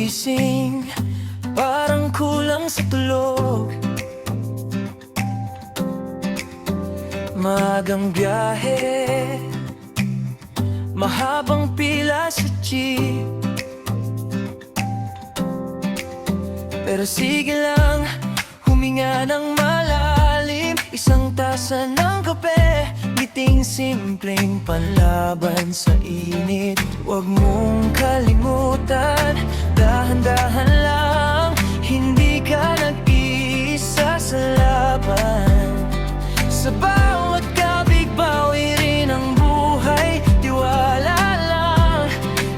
Pagising, parang kulang sa tulog. Maagang biyahe, mahabang pila sa jeep. Pero sige lang, huminga ng malalim. Isang tasa ng kape, ngiting simpleng panlaban sa init. Huwag mong kalimutan, dahan-dahan lang, hindi ka nag-iisa sa laban. Sa bawat kabig, bawi rin ang buhay. Tiwala lang,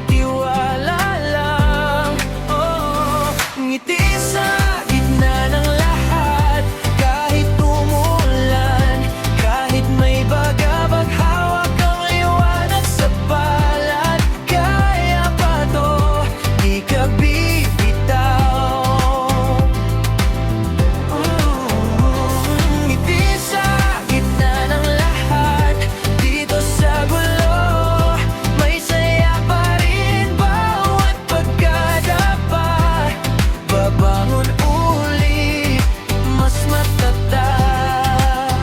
tiwala lang. Oh, ngiti sa gitna ng lahat. Kahit umulan, kahit may bagabag, hawak ang liwanag sa palad. Kaya pa to, di ka bibitaw. Ngiti sa gitna ng lahat, dito sa gulo, may saya pa rin bawat pagkadapa. Babangon ulit, mas matatag,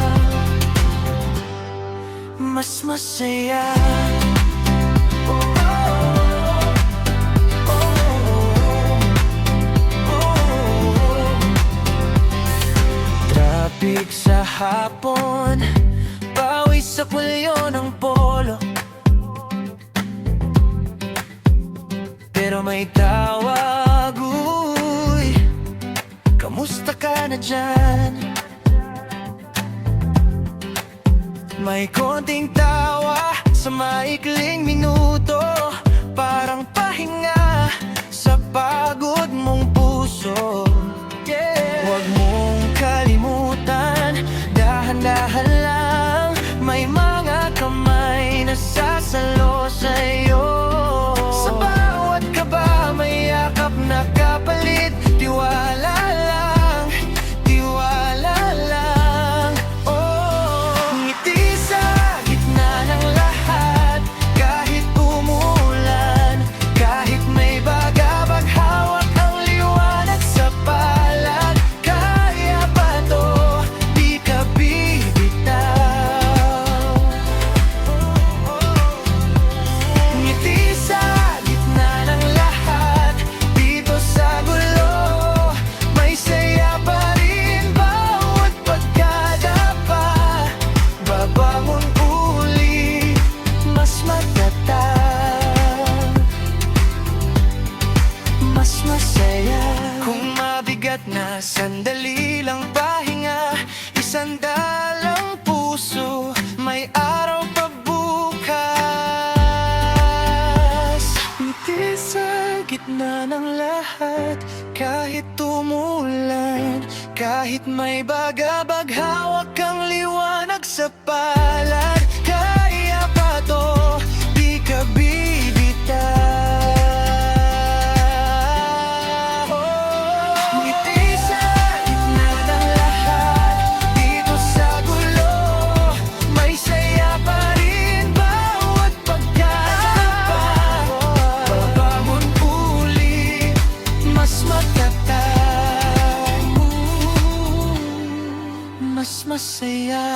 mas masaya. Traffic sa hapon, pawis sa pulyo ng polo. Pero may tawag, uy, kamusta ka na dyan? May konting tawa sa maikling minuto, parang pahinga sa pagod mong puso. Huwag mong kalimutan, dahan-dahan lang, may mga kamay na sasalo sa'yo. Sa bawat kaba, may yakap na kapalit. Tiwala lang, tiwala lang. Oh, ngiti sa gitna ng lahat. Kahit umulan, kahit may bagabag, hawak ang liwanag sa palad. Kaya pa to, di ka bibitaw. Ngiti sa gitna ng lahat, dito sa gulo, may saya pa rin bawat pagkadapa. Babangon ulit, mas matatag, mas masaya. Kung mabigat na sandali lang pahinga, isandalang puso, may araw pa bukas. Ngiti sa gitna ng lahat, kahit tumulan, kahit may bagabag, hawak ang liwanag sa palad. Kaya pa to, di ka bibitaw. Ngiti sa gitna ng lahat, dito sa gulo, may saya pa rin bawat pagkadapa. Babangon ulit, mas matatag, mas masaya.